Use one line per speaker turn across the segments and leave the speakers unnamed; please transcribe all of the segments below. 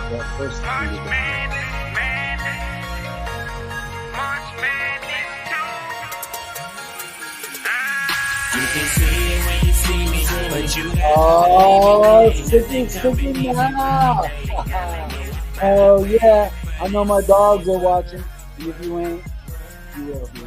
But first,
March Madness, madness. March Madness too. You can see it when you see me, but you
oh, sticking now. Oh yeah, I know my dogs are watching. And if you ain't, you will be.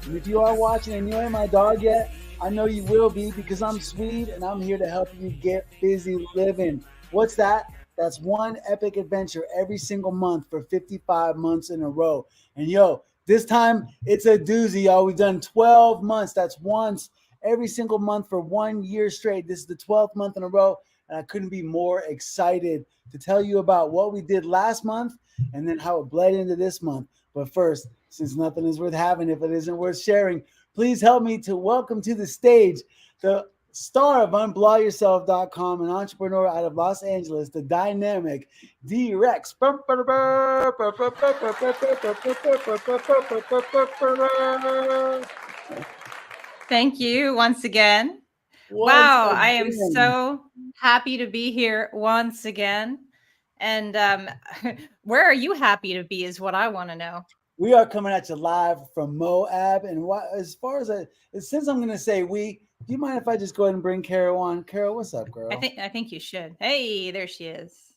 And if you are watching and you ain't my dog yet, I know you will be because I'm Swede and I'm here to help you get busy living. What's that? That's one epic adventure every single month for 55 months in a row. And yo, this time it's a doozy, y'all. We've done 12 months. That's once every single month for 1 year straight. This is the 12th month in a row. And I couldn't be more excited to tell you about what we did last month and then how it bled into this month. But first, since nothing is worth having if it isn't worth sharing, please help me to welcome to the stage the star of unblawyourself.com, an entrepreneur out of Los Angeles, the dynamic D Rex.
Thank you once again. Wow, I am so happy to be here once again. And where are you happy to be is what I want to know.
We are coming at you live from Moab. And as far as since I'm going to say we, do you mind if I just go ahead and bring Carol on? Carol, what's up, girl?
I think you should. Hey, there she is.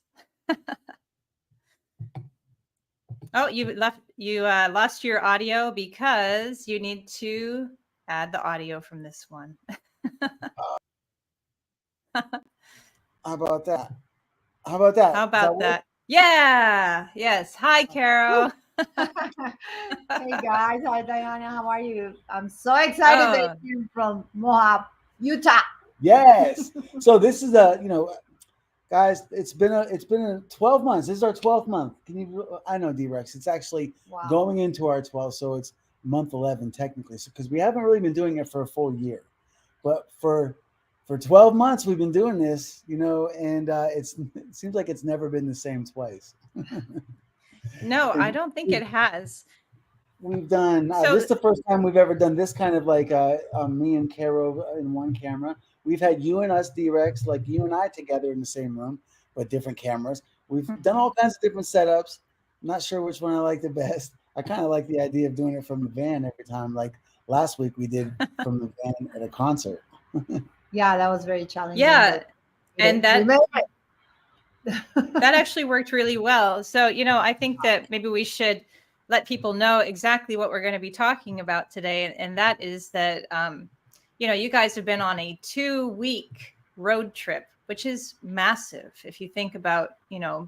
Oh, you lost your audio because you need to add the audio from this one.
How about that? How about that?
How about that? Yeah. Yes. Hi, Carol.
Hey guys, hi Diana, how are you? I'm so excited that you're from Moab, Utah.
Yes. So this is guys, it's been a 12 months. This is our 12th month. I know D Rex. It's actually going into our 12th, so it's month 11 technically. So because we haven't really been doing it for a full year, but for 12 months we've been doing this, and it seems like it's never been the same twice.
No, I don't think it has.
We've done this is the first time we've ever done this kind of like me and Caro in one camera. We've had you and us, D-Rex, like you and I together in the same room, but different cameras. We've done all kinds of different setups. I'm not sure which one I like the best. I kind of like the idea of doing it from the van every time. Like last week we did from the van at a concert.
Yeah, that was very challenging.
Yeah, and that actually worked really well. So, I think that maybe we should let people know exactly what we're going to be talking about today. And that is that, you guys have been on a 2-week road trip, which is massive. If you think about,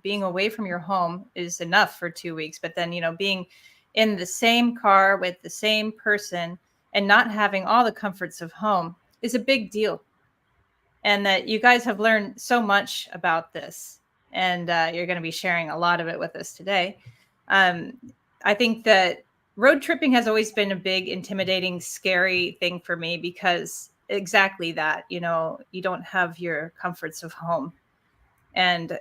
being away from your home is enough for 2 weeks, but then, being in the same car with the same person and not having all the comforts of home is a big deal. And that you guys have learned so much about this. And you're going to be sharing a lot of it with us today. I think that road tripping has always been a big, intimidating, scary thing for me because exactly that, you don't have your comforts of home. And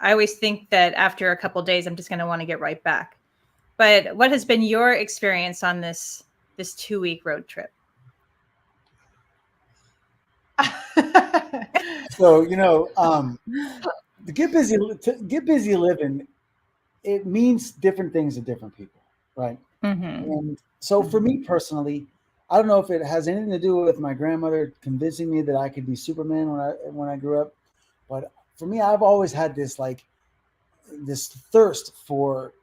I always think that after a couple of days, I'm just going to want to get right back. But what has been your experience on this 2-week road trip?
So, to get busy living, it means different things to different people, right?
Mm-hmm.
And so for me personally, I don't know if it has anything to do with my grandmother convincing me that I could be Superman when I grew up, but for me, I've always had this thirst for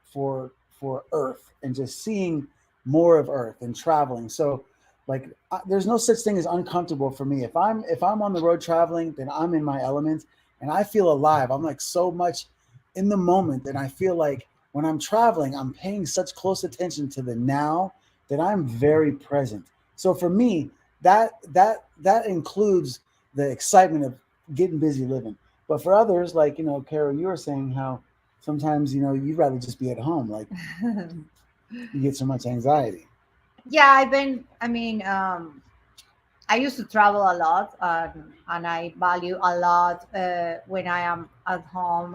Earth and just seeing more of Earth and traveling. So there's no such thing as uncomfortable for me. If I'm on the road traveling, then I'm in my element and I feel alive. I'm like so much in the moment, and I feel like when I'm traveling, I'm paying such close attention to the now that I'm very present. So for me, that includes the excitement of getting busy living. But for others, like Carol, you were saying how sometimes you'd rather just be at home, like you get so much anxiety.
Yeah, I used to travel a lot, and I value a lot when I am at home.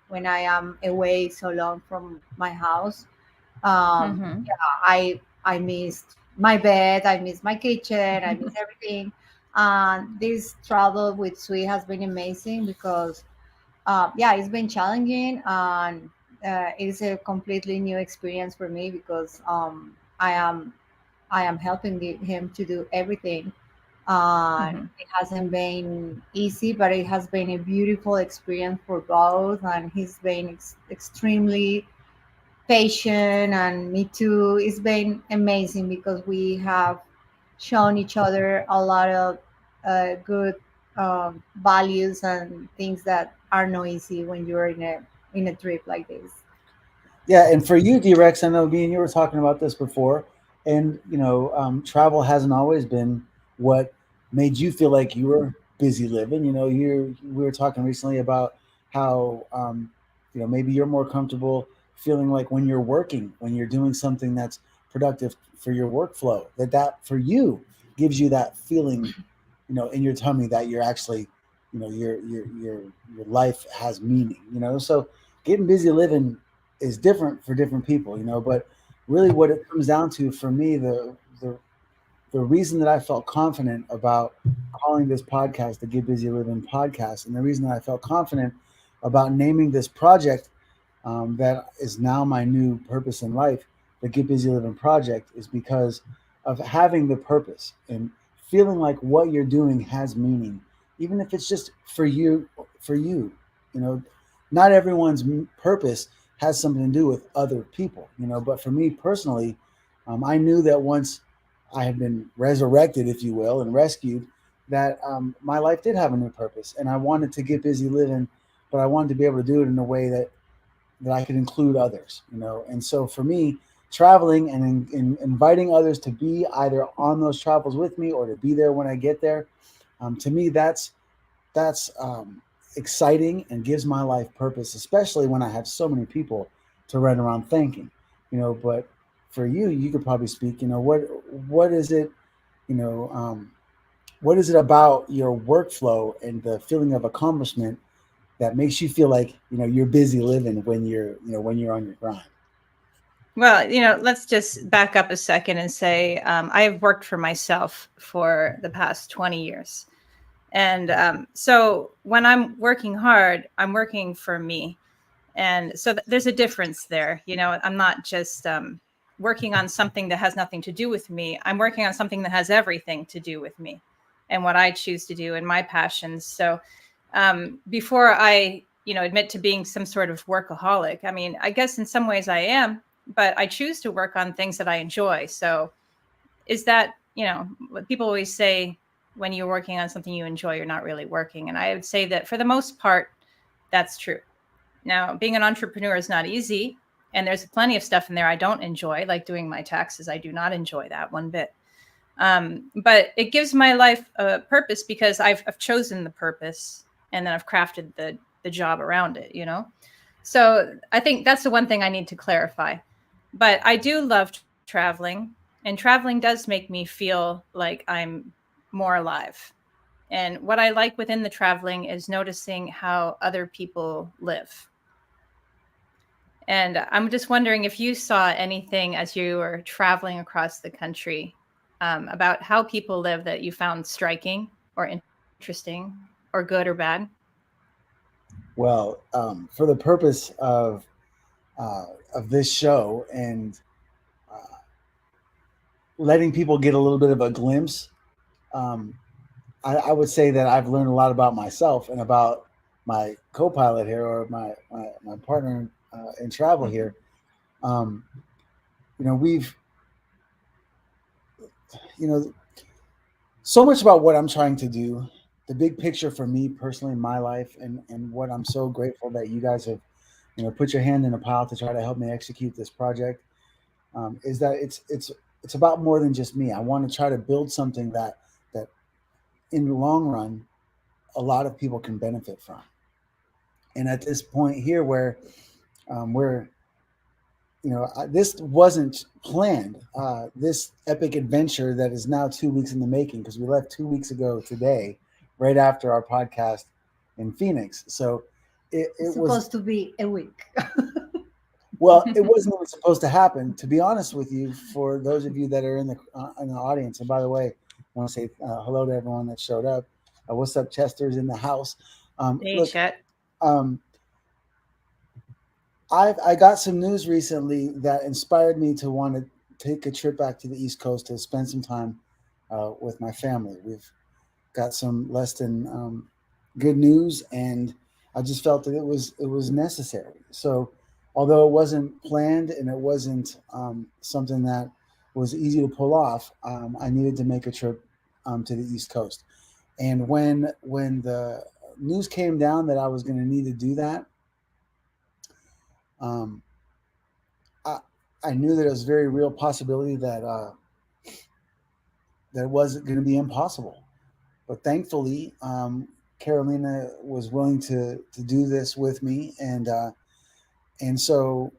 When I am away so long from my house, yeah, I missed my bed, I miss my kitchen, I miss everything. And this travel with Sui has been amazing because Yeah, it's been challenging, and it's a completely new experience for me because I am I am helping him to do everything.
Hmm.
It hasn't been easy, but it has been a beautiful experience for both. And he's been extremely patient, and me too. It's been amazing because we have shown each other a lot of good values and things that are not easy when you're in a trip like this.
Yeah, and for you, D-Rex, I know me and you were talking about this before, and travel hasn't always been what made you feel like you were busy living. We were talking recently about how maybe you're more comfortable feeling like when you're working, when you're doing something that's productive for your workflow, that for you gives you that feeling, in your tummy that you're actually, your life has meaning. So getting busy living is different for different people, but really what it comes down to for me, the reason that I felt confident about calling this podcast the Get Busy Living podcast, and the reason that I felt confident about naming this project, that is now my new purpose in life, the Get Busy Living project, is because of having the purpose and feeling like what you're doing has meaning, even if it's just for you. You know, not everyone's purpose has something to do with other people. But for me personally, I knew that once I had been resurrected, if you will, and rescued, that my life did have a new purpose, and I wanted to get busy living, but I wanted to be able to do it in a way that I could include others. And so for me, traveling and inviting others to be either on those travels with me or to be there when I get there, to me, that's exciting and gives my life purpose, especially when I have so many people to run around thanking. But for you, you could probably speak. What is it? You know, what is it about your workflow and the feeling of accomplishment that makes you feel like you're busy living when you're on your grind?
Well, let's just back up a second and say I have worked for myself for the past 20 years. And so when I'm working hard, I'm working for me. And so there's a difference there. I'm not just working on something that has nothing to do with me. I'm working on something that has everything to do with me and what I choose to do and my passions. So before I, admit to being some sort of workaholic, I mean, I guess in some ways I am, but I choose to work on things that I enjoy. So is that, what people always say, when you're working on something you enjoy, you're not really working. And I would say that for the most part, that's true. Now, being an entrepreneur is not easy. And there's plenty of stuff in there I don't enjoy, like doing my taxes. I do not enjoy that one bit. But it gives my life a purpose because I've chosen the purpose and then I've crafted the job around it. So I think that's the one thing I need to clarify. But I do love traveling, and traveling does make me feel like I'm more alive. And what I like within the traveling is noticing how other people live. And I'm just wondering if you saw anything as you were traveling across the country about how people live that you found striking or interesting or good or bad.
Well, for the purpose of this show and uh, letting people get a little bit of a glimpse, um, I would say that I've learned a lot about myself and about my co-pilot here, or my partner in travel
Mhm.
here. Um, we've you know so much about what I'm trying to do, the big picture for me personally in my life, and what I'm so grateful that you guys have put your hand in a pile to try to help me execute this project, is that it's about more than just me. I want to try to build something that in the long run a lot of people can benefit from. And at this point here, where we're this wasn't planned. This epic adventure that is now 2 weeks in the making, because we left 2 weeks ago today, right after our podcast in Phoenix. So
It's
it was,
supposed to be a week.
well, it wasn't even supposed to happen. To be honest with you, for those of you that are in the audience, and by the way, I want to say hello to everyone that showed up. What's up, Chester's in the house?
Hey,
Look,
Chet.
I got some news recently that inspired me to want to take a trip back to the East Coast to spend some time with my family. We've got some less than good news, and I just felt that it was necessary. So, although it wasn't planned and it wasn't something that was easy to pull off, I needed to make a trip to the East Coast. And when the news came down that I was going to need to do that, um, I I knew that it was a very real possibility that it wasn't going to be impossible. But thankfully, Carolina was willing to do this with me, and so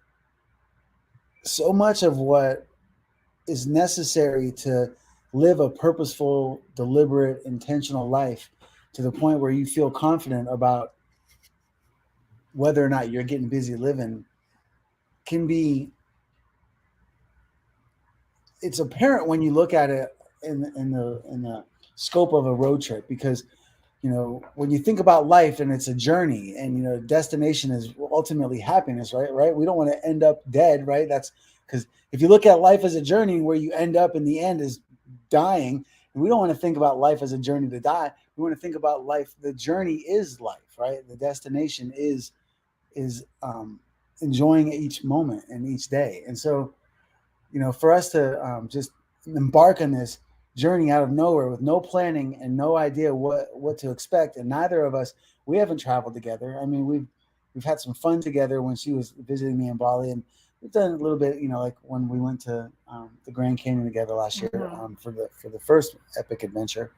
much of what is necessary to live a purposeful, deliberate, intentional life to the point where you feel confident about whether or not you're getting busy living can be, it's apparent when you look at it in the scope of a road trip, because when you think about life and it's a journey, and destination is ultimately happiness, right, we don't want to end up dead, right? That's because if you look at life as a journey, where you end up in the end is dying, and we don't want to think about life as a journey to die. We want to think about life, the journey is life, right? The destination is enjoying each moment and each day. And so for us to just embark on this journey out of nowhere with no planning and no idea what to expect, and neither of us, we haven't traveled together. I mean, we've had some fun together when she was visiting me in Bali, and we've done a little bit, like when we went to the Grand Canyon together last year for the first epic adventure.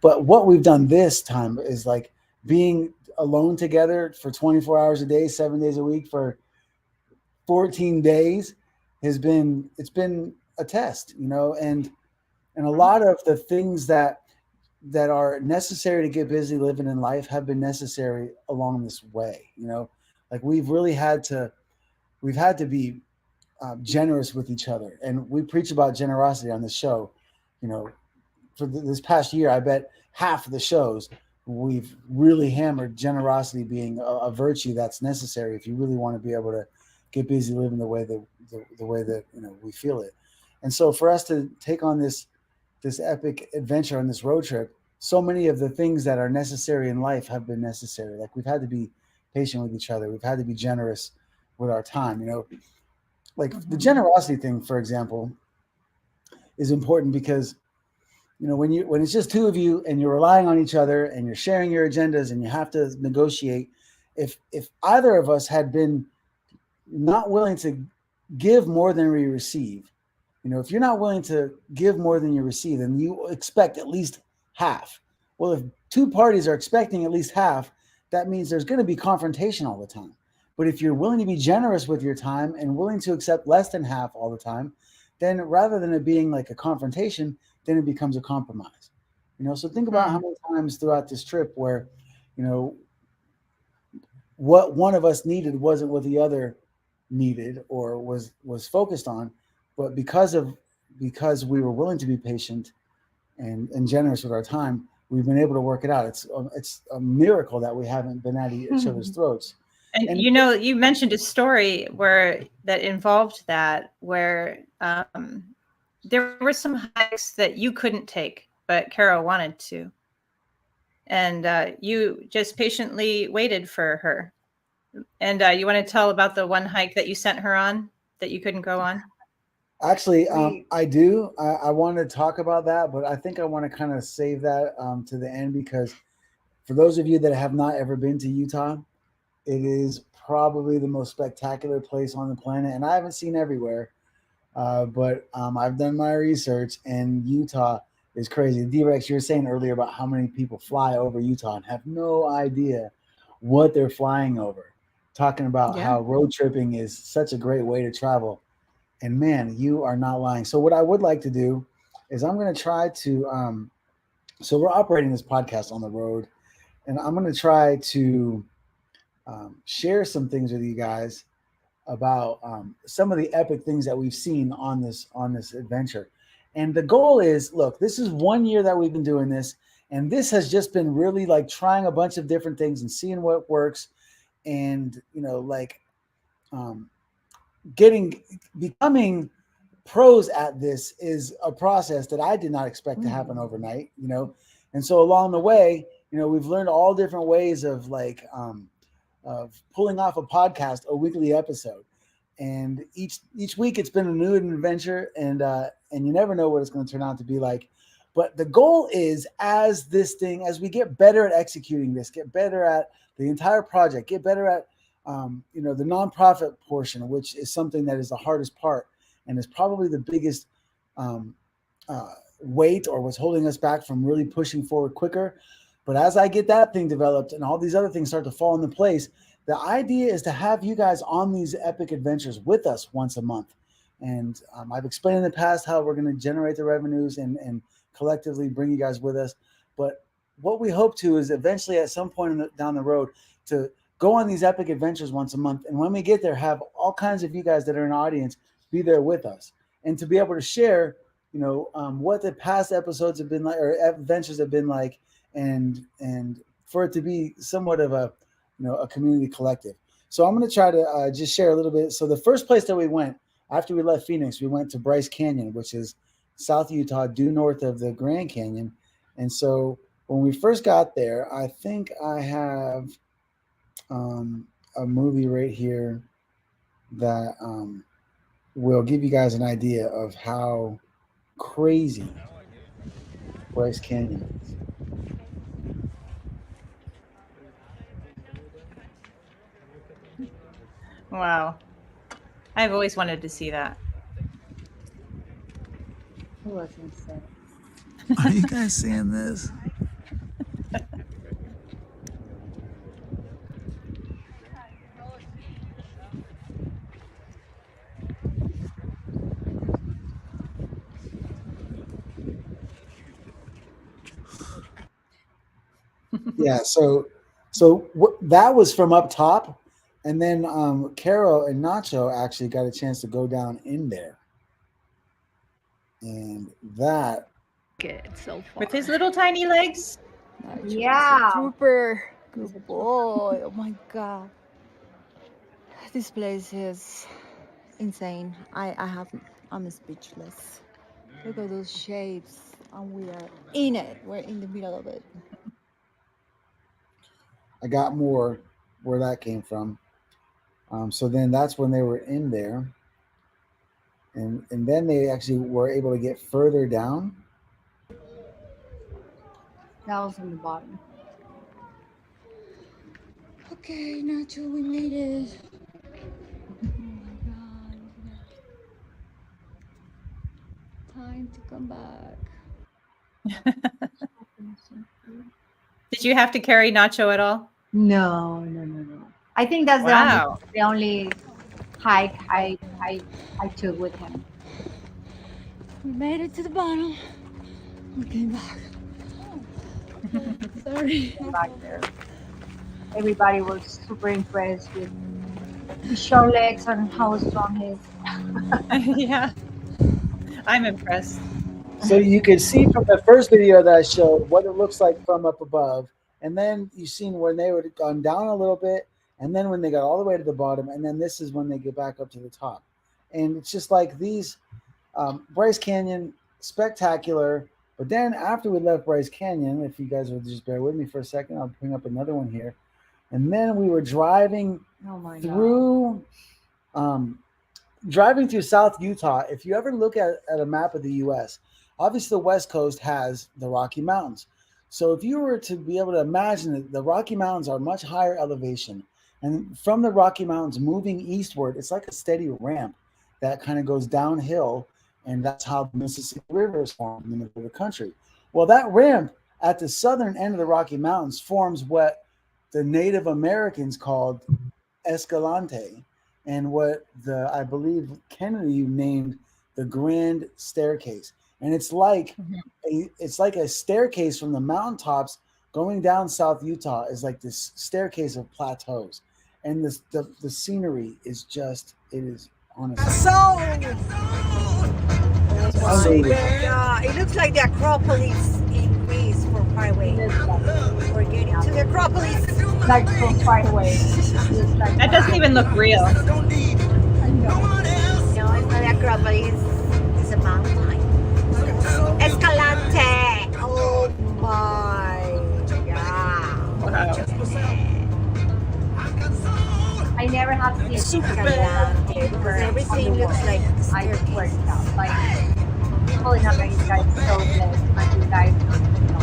But what we've done this time is like being alone together for 24 hours a day, 7 days a week for 14 days it's been a test, and a lot of the things that are necessary to get busy living in life have been necessary along this way. Like we've had to be generous with each other, and we preach about generosity on this show. For this past year, I bet half of the shows we've really hammered generosity being a virtue that's necessary if you really want to be able to get busy living the way that we feel it. And so for us to take on this epic adventure on this road trip, so many of the things that are necessary in life have been necessary. Like we've had to be patient with each other. We've had to be generous with our time. Like the generosity thing, for example, is important because when it's just two of you and you're relying on each other and you're sharing your agendas and you have to negotiate, if either of us had been not willing to give more than we receive, if you're not willing to give more than you receive, then you expect at least half. Well, if two parties are expecting at least half, that means there's going to be confrontation all the time. But if you're willing to be generous with your time and willing to accept less than half all the time, then rather than it being like a confrontation, then it becomes a compromise. So think about how many times throughout this trip where, what one of us needed wasn't what the other needed or was focused on, but because we were willing to be patient and generous with our time, we've been able to work it out. It's a miracle that we haven't been at each other's throats.
And you mentioned a story that involved that, where there were some hikes that you couldn't take, but Carol wanted to, and you just patiently waited for her. And you want to tell about the one hike that you sent her on that you couldn't go on?
Actually, I do. I want to talk about that, but I think I want to kind of save that to the end, because for those of you that have not ever been to Utah, it is probably the most spectacular place on the planet, and I haven't seen everywhere, but I've done my research, and Utah is crazy. D Rex, you were saying earlier about how many people fly over Utah and have no idea what they're flying over, talking about how road tripping is such a great way to travel. And man, you are not lying. So what I would like to do is I'm going to try to, so we're operating this podcast on the road, and I'm going to try to share some things with you guys about some of the epic things that we've seen on this adventure. And the goal is, look, this is 1 year that we've been doing this, and this has just been really like trying a bunch of different things and seeing what works. and like um, becoming pros at this is a process that I did not expect to happen overnight, and so along the way, we've learned all different ways of of pulling off a podcast, a weekly episode, and each week it's been a new adventure, and you never know what it's going to turn out to be like. But the goal is, as we get better at executing this, get better at the entire project, get better at the nonprofit portion, which is something that is the hardest part and is probably the biggest weight, or what's holding us back from really pushing forward quicker. But as I get that thing developed and all these other things start to fall into place, the idea is to have you guys on these epic adventures with us once a month. And I've explained in the past how we're going to generate the revenues and collectively bring you guys with us. But what we hope to is eventually at some point down the road to go on these epic adventures once a month. And when we get there, have all kinds of you guys that are in the audience be there with us, and to be able to share, what the past episodes have been like, or adventures have been like, and for it to be somewhat of a community collective. So I'm going to try to just share a little bit. So the first place that we went after we left Phoenix, we went to Bryce Canyon, which is South Utah, due north of the Grand Canyon. And so when we first got there, I think I have a movie right here that will give you guys an idea of how crazy Bryce Canyon is.
Wow. I've always wanted to see that.
Who was insane?
Are you guys seeing this? Yeah, so that was from up top, and then Caro and Nacho actually got a chance to go down in there, and that
Good so far.
With his little tiny legs.
Yeah.
Trooper. Good boy. Oh my god. This place is insane. I'm speechless. Look at those shapes. And we are in it. We're in the middle of it.
I got more where that came from. So then that's when they were in there, and then they actually were able to get further down.
That was on the bottom.
Okay, Nacho, we made it. Oh my god. Time to come back.
Did you have to carry Nacho at all?
No. I think that's
Wow.
the only hike I took with him.
We made it to the bottom. We came back. Sorry.
Back there. Everybody was super impressed with his short legs and how strong he is.
Yeah. I'm impressed.
So you could see from the first video that I showed what it looks like from up above, and then you've seen when they would have gone down a little bit, and then when they got all the way to the bottom, and then this is when they get back up to the top. And it's just like these Bryce Canyon, spectacular. But then after we left Bryce Canyon, if you guys would just bear with me for a second, I'll bring up another one here. And then we were driving through South Utah. If you ever look at a map of the U.S., obviously the West Coast has the Rocky Mountains. So if you were to be able to imagine that the Rocky Mountains are much higher elevation, and from the Rocky Mountains moving eastward, it's like a steady ramp that kind of goes downhill, and that's how the Mississippi River is formed in the middle of the country. Well, that ramp at the southern end of the Rocky Mountains forms what the Native Americans called Escalante, and what I believe Kennedy named the Grand Staircase. And it's like a staircase from the mountaintops going down South Utah is like this staircase of plateaus, and the scenery is just, it is honestly.
Yeah, it looks like the Acropolis in Greece for Highway. We're getting to the Acropolis.
like from far away. It's like
That doesn't even look real.
I know.
No, it's not a Acropolis. It's a mountain. Escalante. Oh my god.
Wow.
I never have seen
Escalante. Because everything looks like
I swear to
staircases.
God, like people in America is so blessed, and you guys don't know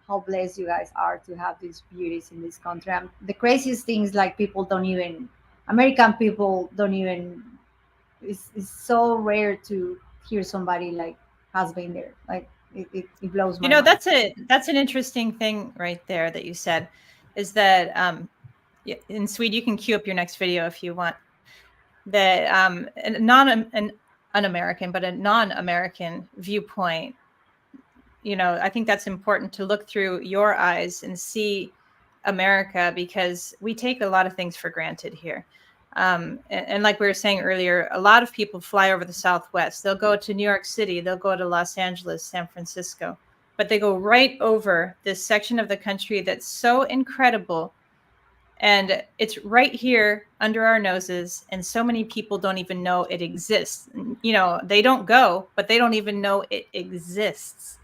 how blessed you guys are to have these beauties in this country. And the craziest thing is like people don't even, American people don't even. It's so rare to hear somebody like has been there. Like it blows
You
my
know,
mind.
that's an interesting thing right there that you said, is that in Sweden, you can queue up your next video if you want. That an un-American, but a non-American viewpoint. You know, I think that's important to look through your eyes and see America, because we take a lot of things for granted here. And like we were saying earlier, a lot of people fly over the Southwest. They'll go to New York City, they'll go to Los Angeles, San Francisco, but they go right over this section of the country that's so incredible. And it's right here under our noses. And so many people don't even know it exists. You know, they don't go, but they don't even know it exists.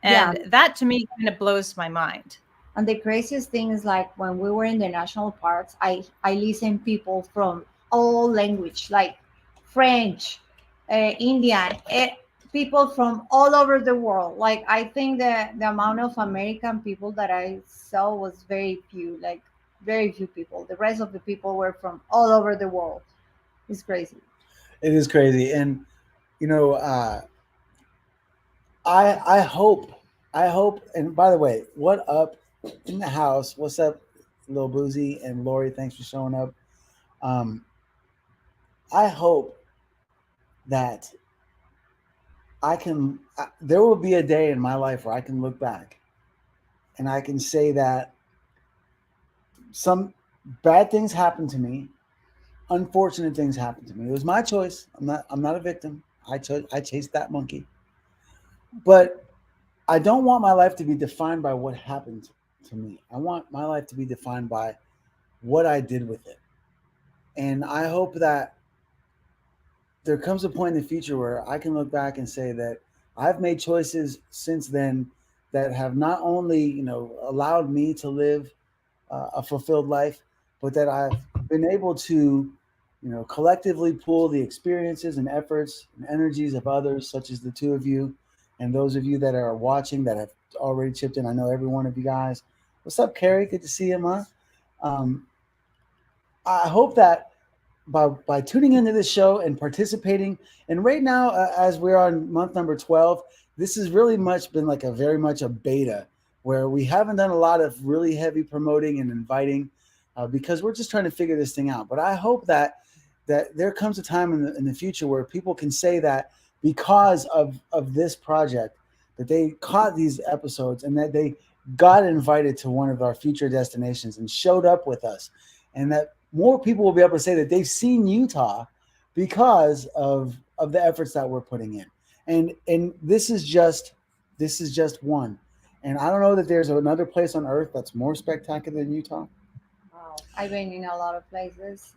Yeah,
And that to me kind of blows my mind.
and the craziest thing is like when we were in the national parks, I listen people from all language, like French, Indian, people from all over the world. Like I think the amount of American people that I saw was very few, like very few people. The rest of the people were from all over the world. It's crazy.
It is crazy, and you know, I hope. And by the way, what up in the house? What's up, Lil Boozy and Lori? Thanks for showing up. Um, I hope that there will be a day in my life where I can look back and I can say that some bad things happened to me, unfortunate things happened to me. It was my choice. I'm not a victim. I chased that monkey. But I don't want my life to be defined by what happened to me. I want my life to be defined by what I did with it. And I hope that there comes a point in the future where I can look back and say that I've made choices since then that have not only, allowed me to live a fulfilled life, but that I've been able to, collectively pool the experiences and efforts and energies of others, such as the two of you, and those of you that are watching that have already chipped in. I know every one of you guys. What's up, Carrie? Good to see you, ma. Um, I hope that by tuning into this show and participating, and right now, as we're on month number 12, this has really much been like very much a beta where we haven't done a lot of really heavy promoting and inviting because we're just trying to figure this thing out. But I hope that there comes a time in the future where people can say that because of this project, that they caught these episodes and that they got invited to one of our future destinations and showed up with us, and that more people will be able to say that they've seen Utah because of the efforts that we're putting in. And this is just one. And I don't know that there's another place on earth that's more spectacular than Utah.
Wow. I've been in a lot of places.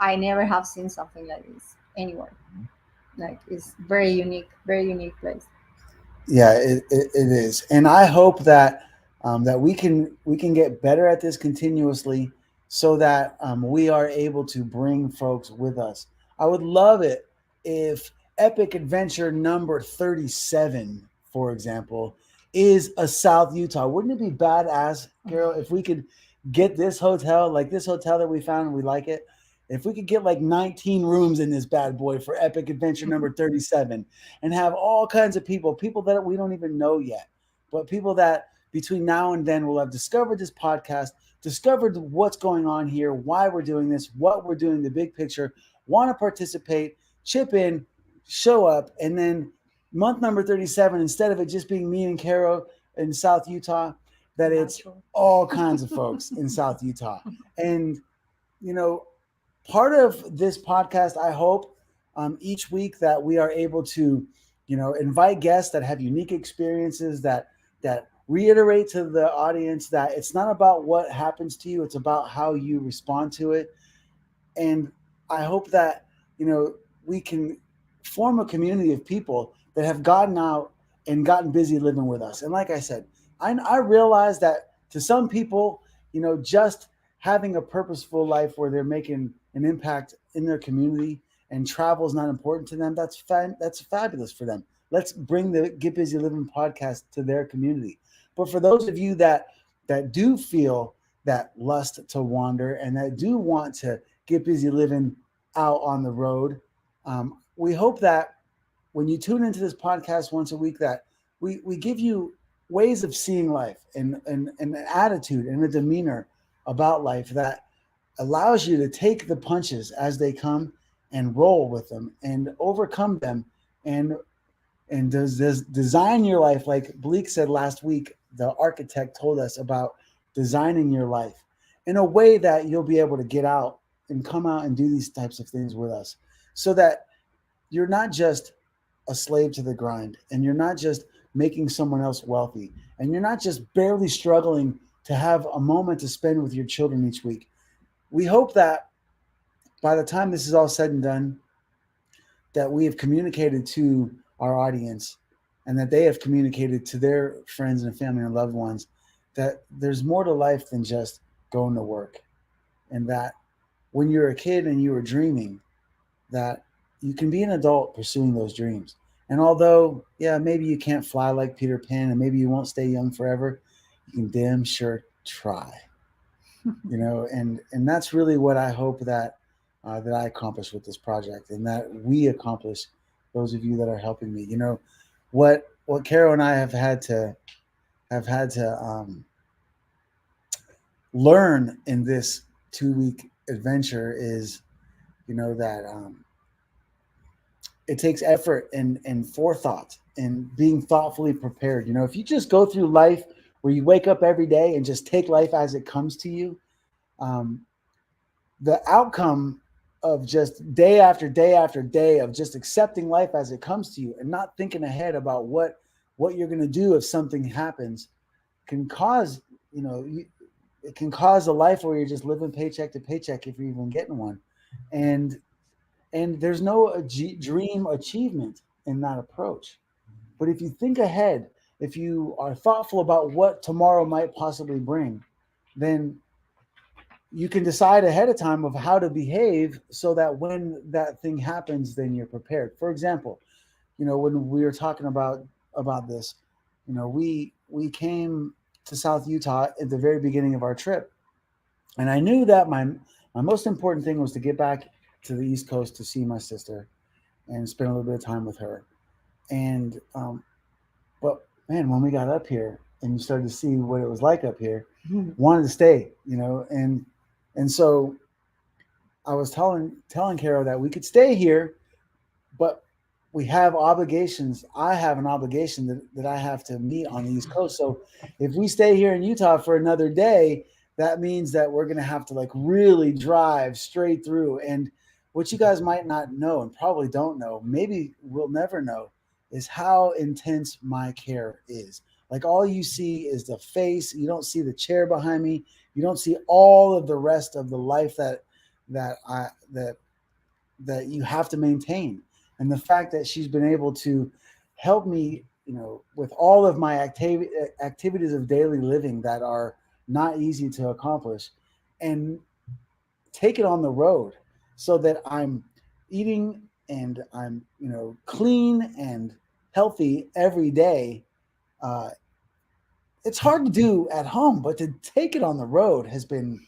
I never have seen something like this anywhere. Like it's very unique place.
Yeah, it is. And I hope that that we can get better at this continuously so that we are able to bring folks with us. I would love it if Epic Adventure number 37, for example, is a South Utah. Wouldn't it be badass, Carol, if we could get this hotel, like this hotel that we found and we like it, if we could get like 19 rooms in this bad boy for Epic Adventure number 37 and have all kinds of people that we don't even know yet, but people that between now and then will have discovered this podcast, discovered what's going on here, why we're doing this, what we're doing, the big picture, want to participate, chip in, show up, and then month number 37, instead of it just being me and Caro in South Utah, that it's all kinds of folks in South Utah. And, part of this podcast, I hope each week that we are able to, invite guests that have unique experiences that reiterate to the audience that it's not about what happens to you, it's about how you respond to it. And I hope that, you know, we can form a community of people that have gotten out and gotten busy living with us. And like I said, I realize that to some people, you know, just having a purposeful life where they're making an impact in their community and travel is not important to them, that's fabulous for them. Let's bring the Get Busy Living podcast to their community. But for those of you that do feel that lust to wander and that do want to get busy living out on the road, we hope that when you tune into this podcast once a week, that we give you ways of seeing life and an attitude and a demeanor about life that allows you to take the punches as they come and roll with them and overcome them and does design your life, like Bleak said last week. The architect told us about designing your life in a way that you'll be able to get out and come out and do these types of things with us, so that you're not just a slave to the grind, and you're not just making someone else wealthy, and you're not just barely struggling to have a moment to spend with your children each week. We hope that by the time this is all said and done, that we have communicated to our audience and that they have communicated to their friends and family and loved ones that there's more to life than just going to work. And that when you're a kid and you were dreaming, that you can be an adult pursuing those dreams. And although, yeah, maybe you can't fly like Peter Pan and maybe you won't stay young forever, you can damn sure try. You know, and that's really what I hope that I accomplish with this project, and that we accomplish, those of you that are helping me. You know, what Carol and I have had to learn in this 2 week adventure is, you know, that it takes effort and forethought and being thoughtfully prepared. You know, if you just go through life where you wake up every day and just take life as it comes to you, um, the outcome of just day after day after day of just accepting life as it comes to you and not thinking ahead about what you're going to do if something happens can cause, you know, it can cause a life where you're just living paycheck to paycheck if you're even getting one. And and there's no dream achievement in that approach. But if you think ahead, if you are thoughtful about what tomorrow might possibly bring, then you can decide ahead of time of how to behave so that when that thing happens, then you're prepared. For example, you know, when we were talking about this, you know, we came to South Utah at the very beginning of our trip, and I knew that my most important thing was to get back to the East Coast to see my sister and spend a little bit of time with her. And but man, when we got up here and you started to see what it was like up here, wanted to stay, you know, and so I was telling Carol that we could stay here, but we have obligations. I have an obligation that I have to meet on the East Coast. So if we stay here in Utah for another day, that means that we're going to have to like really drive straight through. And what you guys might not know and probably don't know, maybe we'll never know, is how intense my care is. Like all you see is the face. You don't see the chair behind me. You don't see all of the rest of the life that I that you have to maintain. And the fact that she's been able to help me, you know, with all of my activities of daily living that are not easy to accomplish, and take it on the road so that I'm eating and I'm, you know, clean and healthy every day. Uh, it's hard to do at home, but to take it on the road has been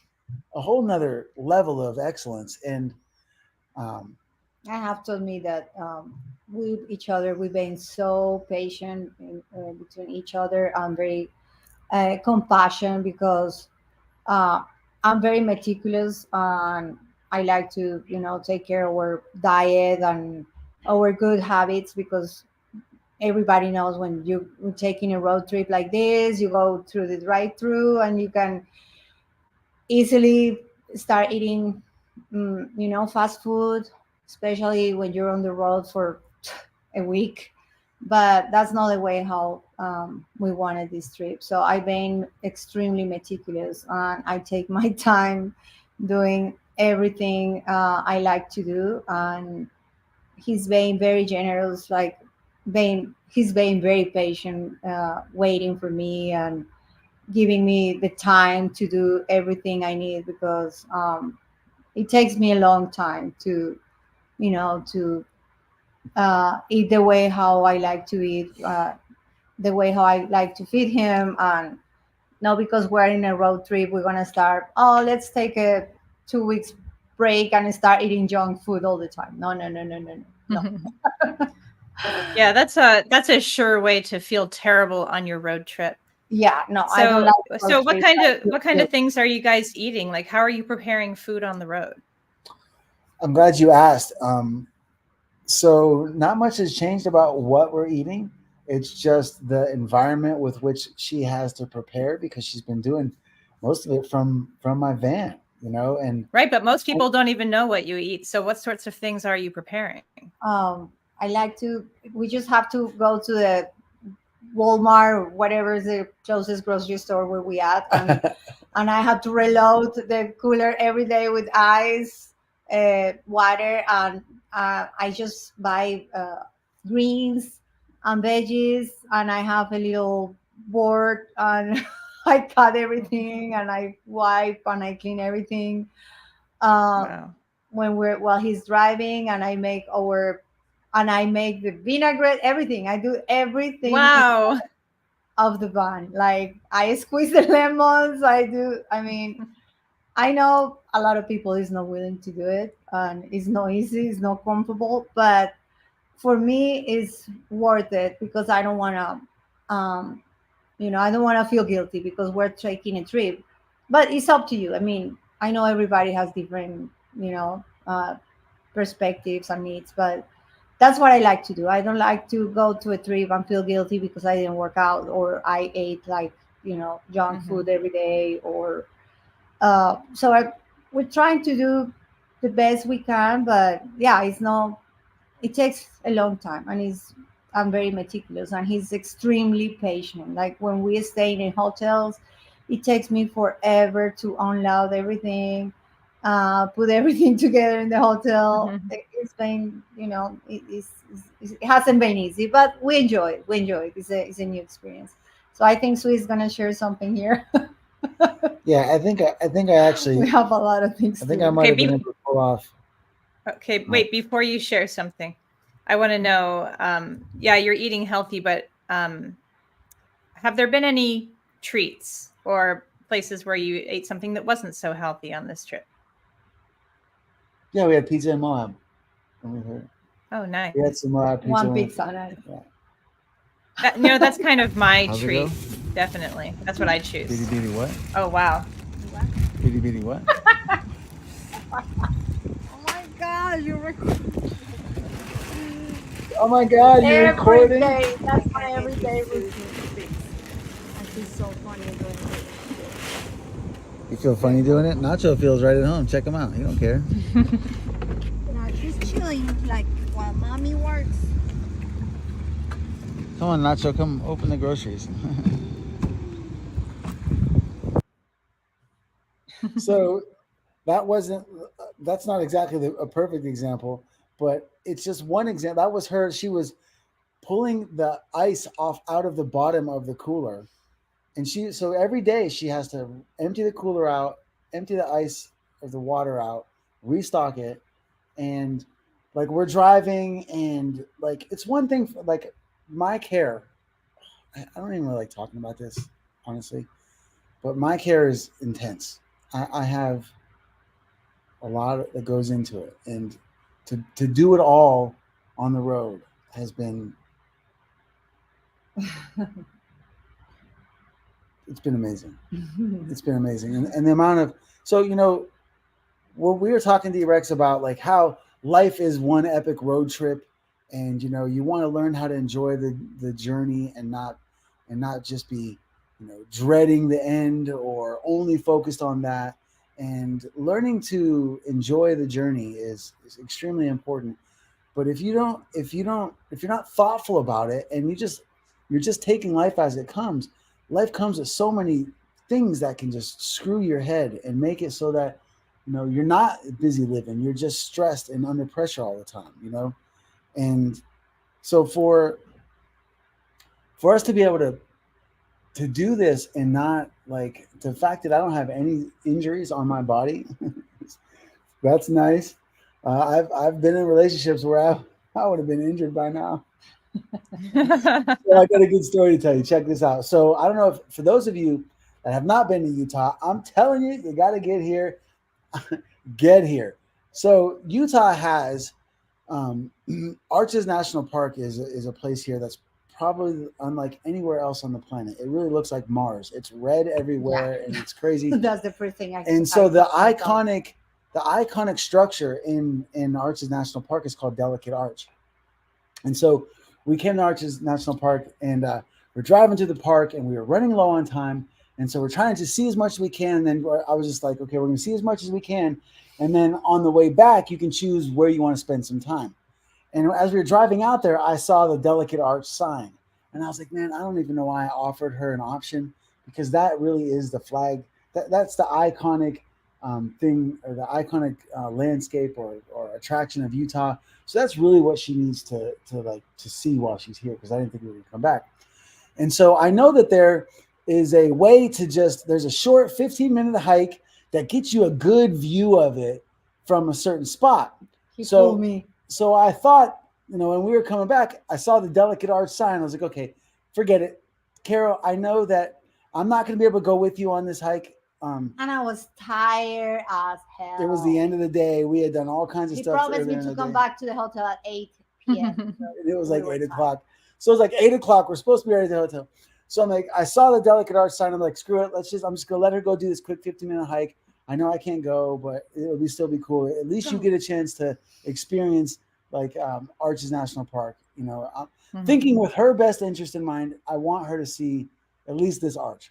a whole nother level of excellence. And um,
I have to admit that with each other, we've been so patient between each other and very compassion because uh, I'm very meticulous and I like to, take care of our diet and our good habits because everybody knows when you're taking a road trip like this, you go through the drive-through and you can easily start eating, fast food, especially when you're on the road for a week. but that's not the way how we wanted this trip. So I've been extremely meticulous, and I take my time doing everything I like to do. And he's being very generous, like he's being very patient, waiting for me and giving me the time to do everything I need, because it takes me a long time to, to eat the way how I like to eat, the way how I like to feed him. And not because we're in a road trip, we're gonna start. Oh, let's take a 2 weeks break and start eating junk food all the time. No, no, no, no, no, no, no.
Yeah, that's a sure way to feel terrible on your road trip.
Yeah, no, I don't
So
like road
so what
trips.
kind
I
of
feel
what kind of
guilty.
things are you guys eating? Like how are you preparing food on the road?
I'm glad you asked. So not much has changed about what we're eating. It's just the environment with which she has to prepare, because she's been doing most of it from my van, and
Right, but most people don't even know what you eat. So what sorts of things are you preparing?
I like to. We just have to go to the Walmart or whatever is the closest grocery store where we at, and I have to reload the cooler every day with ice, water, and I just buy greens and veggies, and I have a little board, and I cut everything, and I wipe and I clean everything. Uh,
Wow.
when we're while he's driving, and I make the vinaigrette, everything. I do everything
Wow.
of the van. Like I squeeze the lemons. I mean, I know a lot of people is not willing to do it, and it's not easy, it's not comfortable, but for me, it's worth it, because I don't want to, I don't want to feel guilty because we're taking a trip. But it's up to you. I mean, I know everybody has different, perspectives and needs, but that's what I like to do. I don't like to go to a trip and feel guilty because I didn't work out, or I ate like, junk
Mhm.
food every day, or we're trying to do the best we can. But yeah, it takes a long time, and I'm very meticulous, and he's extremely patient. Like when we stay in hotels, it takes me forever to unload everything, put everything together in the hotel.
Mhm.
It's been, it hasn't been easy, but we enjoy it. It's a new experience. So I think Sue is gonna share something here.
yeah, I think I
We
actually,
have a lot of
I
things
think I
to.
might
Okay,
have been able to pull off.
okay,
Oh,
wait, before you share something, I want to know, yeah, you're eating healthy, but have there been any treats or places where you ate something that wasn't so healthy on this trip?
yeah, we had pizza in Moab. When we heard.
Oh, nice.
We had some Moab pizza.
One
When
pizza night.
yeah.
That's kind of my
How's it go?
treat. Definitely. That's what I
Bitty
choose.
bitty what?
Oh, wow.
Bitty bitty what?
Oh my God, you're
Oh my God, you're
Every
recording?
day.
I
That's my
gotta get
everyday
these two
routine.
fixed. I feel so funny doing it.
You feel funny doing it? Nacho feels right at home. Check him out. He don't care.
Now she's chilling like while mommy works.
Come on, Nacho. Come open the groceries.
So that wasn't. That's not exactly a perfect example, but it's just one example. That was her. She was pulling the ice off out of the bottom of the cooler, and so every day she has to empty the cooler out, empty the ice or the water out, restock it, and like we're driving, and like it's one thing like my care. I don't even really like talking about this, honestly, but my care is intense. I have a lot that goes into it, and to do it all on the road has been, it's been amazing. It's been amazing, and the amount of, so when we were talking to Rex about like how life is one epic road trip, and you want to learn how to enjoy the journey, and not just be dreading the end or only focused on that, and learning to enjoy the journey is extremely important. But if you're not thoughtful about it, and you're just taking life as it comes, life comes with so many things that can just screw your head and make it so that you're not busy living. You're just stressed and under pressure all the time. And so for us to be able to do this and not like the fact that I don't have any injuries on my body, that's nice. I've been in relationships where I would have been injured by now. So I got a good story to tell you. Check this out. So I don't know if for those of you that have not been to Utah, I'm telling you, you got to get here. Get here. So Utah has Arches National Park is a place here that's probably unlike anywhere else on the planet. It really looks like Mars. It's red everywhere and it's crazy.
That's the first thing I.
And so the iconic structure in Arches National Park is called Delicate Arch. And so we came to Arches National Park, and we're driving to the park, and we were running low on time. And so we're trying to see as much as we can. And then I was just like, okay, we're going to see as much as we can. And then on the way back, you can choose where you want to spend some time. And as we were driving out there, I saw the Delicate Arch sign. And I was like, man, I don't even know why I offered her an option, because that really is the flag. That's the iconic thing, or the iconic landscape or attraction of Utah. So that's really what she needs to see while she's here, because I didn't think we were going to come back. And so I know that there is a way to there's a short 15-minute hike that gets you a good view of it from a certain spot. So I thought, when we were coming back, I saw the Delicate Arch sign. I was like, okay, forget it. Carol, I know that I'm not going to be able to go with you on this hike.
And I was tired as hell.
It was the end of the day. We had done all kinds of stuff.
He promised me to come back to the hotel at 8 p.m.
And it was like 8 o'clock. So it was like 8 o'clock. We're supposed to be ready at the hotel. So I'm like, I saw the Delicate Arch sign. I'm like, screw it. I'm just going to let her go do this quick 15-minute hike. I know I can't go, but it'll still be cool. At least you get a chance to experience like Arches National Park. I'm thinking with her best interest in mind, I want her to see at least this arch.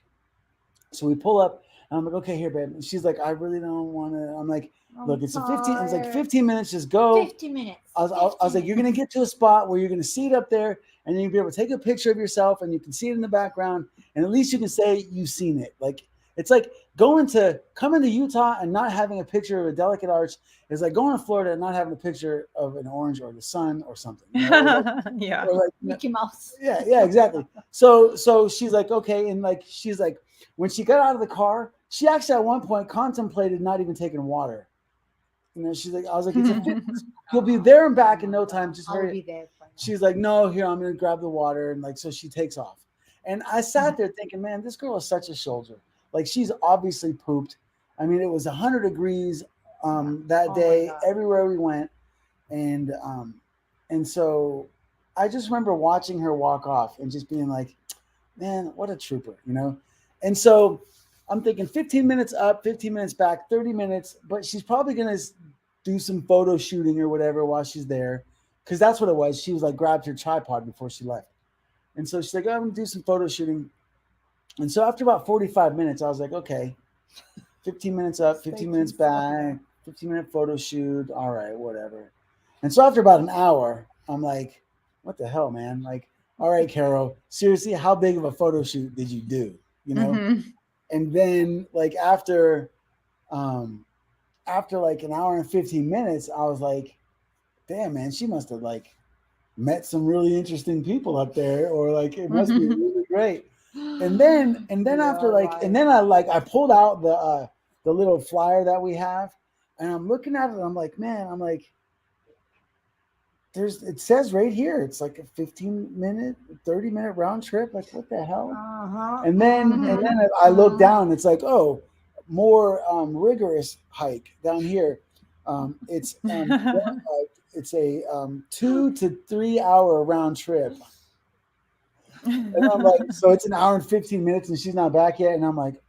So we pull up, and I'm like, okay, here, babe. And she's like, I really don't want to. I'm like, look, it's 15. I was like, 15 minutes, just go.
15 minutes.
I was like, you're gonna get to a spot where you're gonna see it up there, and then you'll be able to take a picture of yourself, and you can see it in the background, and at least you can say you've seen it. Like, it's like coming to Utah and not having a picture of a Delicate Arch is like going to Florida and not having a picture of an orange or the sun or something.
Yeah.
Or like,
Mickey Mouse.
Yeah, exactly. So she's like, okay, and like she's like, when she got out of the car, she actually at one point contemplated not even taking water. She's like, I was like, you'll be there and back in no time. Just
I'll be there.
She's like, no, here, I'm gonna grab the water, and like, so she takes off. And I sat there thinking, man, this girl is such a soldier. Like, she's obviously pooped. I mean, it was 100 degrees that day everywhere we went, and so I just remember watching her walk off and just being like, man, what a trooper, And so I'm thinking 15 minutes up, 15 minutes back, 30 minutes, but she's probably going to do some photo shooting or whatever while she's there, because that's what it was. She was like, grabbed her tripod before she left. And so she's like, oh, I'm going to do some photo shooting. And so after about 45 minutes, I was like, okay, 15 minutes up, 15 minutes back, 15-minute photo shoot. All right, whatever. And so after about an hour, I'm like, what the hell, man? Like, all right, Carol, seriously, how big of a photo shoot did you do? And then like after like an hour and 15 minutes, I was like, damn, man, she must have like met some really interesting people up there, or like it must be really great. And then after like, and then I pulled out the little flyer that we have, and I'm looking at it, and I'm like, man, it says right here, it's like a 15-minute, 30-minute round trip. Like, what the hell? And then I look down, it's like, oh, more rigorous hike down here. It's a 2 to 3 hour round trip. And I'm like, so it's an hour and 15 minutes and she's not back yet. And I'm like,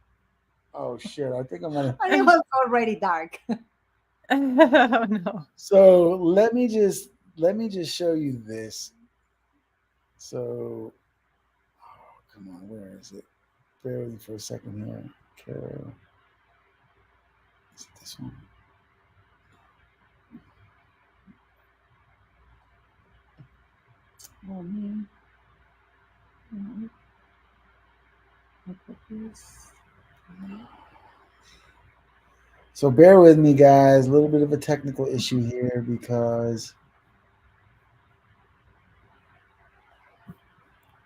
oh shit, I think I'm gonna.
And it was already dark.
Oh no.
So let me just show you this. So, oh, come on, where is it? Bear with me for a second here, Carol. Is it this one?
Oh man. Mhm. I put this.
So bear with me, guys. A little bit of a technical issue here because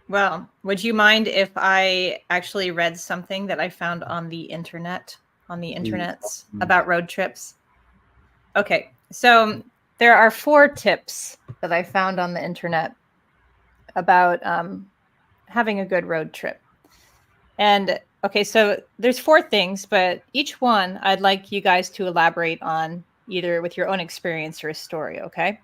Well, would you mind if I actually read something that I found on the internet, about road trips? Okay, so there are 4 tips that I found on the internet about having a good road trip. And okay, so there's 4 things, but each one I'd like you guys to elaborate on either with your own experience or a story, okay?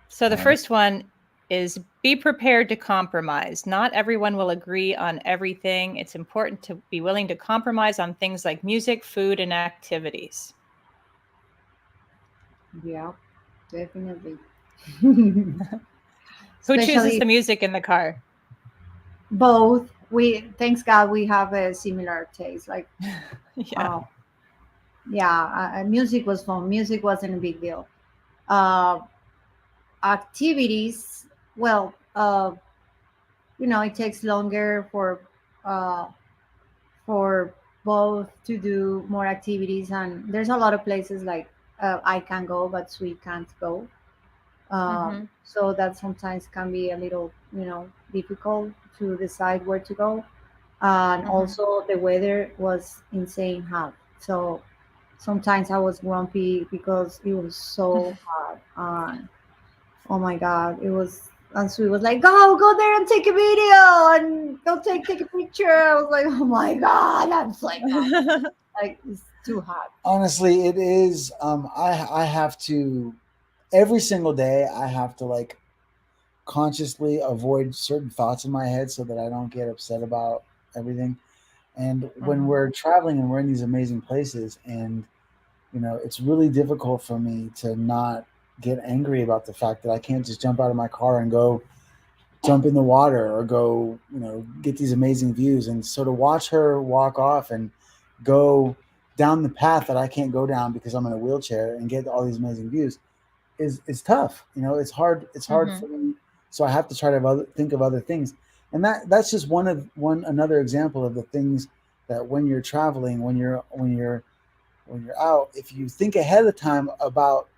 So the first one is be prepared to compromise. Not everyone will agree on everything. It's important to be willing to compromise on things like music, food, and activities.
Yeah, definitely.
Who chooses
Especially
the music in the car?
both. We thanks God we have a similar taste. Like,
Yeah.
yeah, music was fun. Music wasn't a big deal. Uh, Activities, well, it takes longer uh, for both to do more activities, and there's a lot of places like I can go, but Sweet can't go.
Mm-hmm.
So that sometimes can be a little, difficult to decide where to go. And
Mm-hmm.
also the weather was insane hot. So sometimes I was grumpy because it was so hot. Oh my God, it was. And Sweet was like, go there and take a video and go take a picture. I was like, oh my God, I'm like, like it's too hot.
honestly, it is. I have to every single day. I have to like consciously avoid certain thoughts in my head so that I don't get upset about everything. And when
Mhm.
we're traveling and we're in these amazing places, and it's really difficult for me to not get angry about the fact that I can't just jump out of my car and go jump in the water or go, get these amazing views. And so to watch her walk off and go down the path that I can't go down because I'm in a wheelchair and get all these amazing views is tough. It's hard. It's hard
Mhm.
for me. So I have to try to think of other things. And that's just one another example of the things that when you're traveling, when you're out, if you think ahead of time about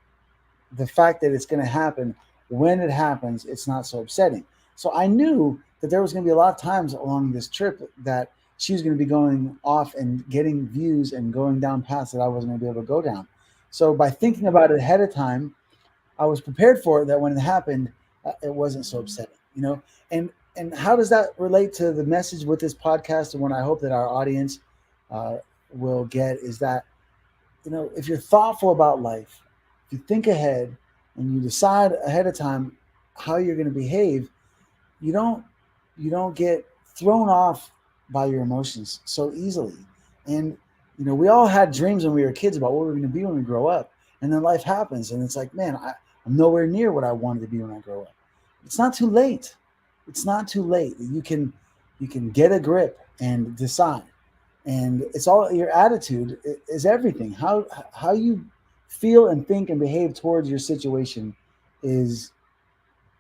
the fact that it's going to happen, when it happens, it's not so upsetting. So I knew that there was going to be a lot of times along this trip that she was going to be going off and getting views and going down paths that I wasn't going to be able to go down. So by thinking about it ahead of time, I was prepared for it. That when it happened, it wasn't so upsetting. And how does that relate to the message with this podcast? And what I hope that our audience uh, will get is that if you're thoughtful about life, if you think ahead and you decide ahead of time how you're going to behave, you don't get thrown off by your emotions so easily. And we all had dreams when we were kids about what we were going to be when we grow up, and then life happens, and it's like, man, I'm nowhere near what I wanted to be when I grow up. It's not too late. It's not too late. You can get a grip and decide, and it's all your attitude is everything. How you feel and think and behave towards your situation is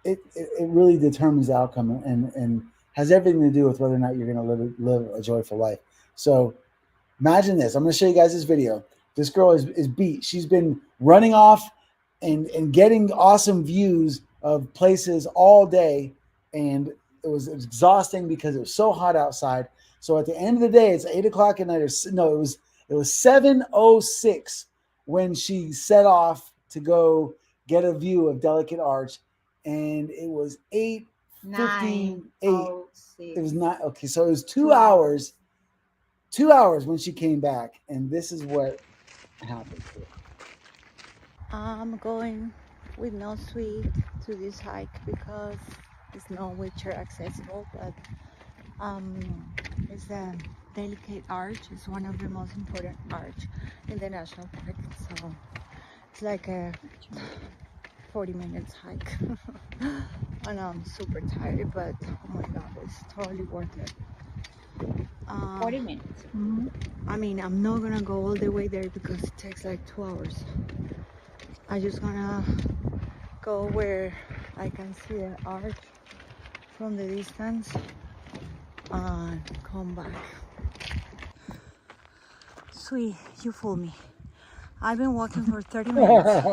it really determines the outcome, and has everything to do with whether or not you're going to live a joyful life. So imagine this. I'm going to show you guys this video. This girl is beat. She's been running off and getting awesome views of places all day, and it was exhausting because it was so hot outside. So at the end of the day, it's 8 o'clock at night. No, it was 7:06 when she set off to go get a view of Delicate Arch, and it was 8:58. It was
9:06.
not okay. So it was 2
2 hours.
hours. 2 hours when she came back, and this is what happened to her.
I'm going with no Sweet to this hike because it's not wheelchair accessible, but it's the Delicate Arch. It's one of the most important arch in the national park. So it's like a 40 minutes hike. And I'm super tired, but oh my God, it's totally worth it.
40 minutes.
I mean, I'm not gonna go all the way there because it takes like 2 hours. I just gonna go where I can see the arch from the distance and come back. Sweet, you fooled me. I've been walking for 30 minutes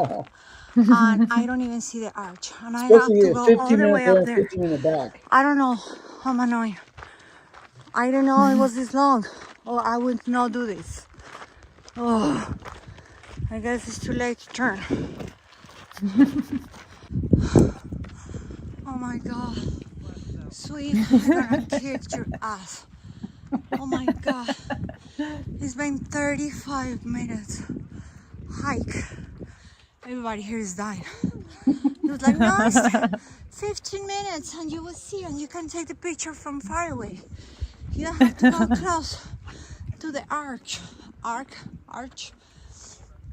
and I don't even see the arch. And I have to go all the way up there.
15 minute back.
I don't know. I'm annoying. I didn't know it was this long. Oh, I would not do this. Oh, I guess it's too late to turn. Oh my God. Sweet, I'm gonna kick your ass. Oh my God. It's been 35 minutes hike. Everybody here is dying. It was like, no, it's 15 minutes and you will see and you can take the picture from far away. You don't have to go close to the arch.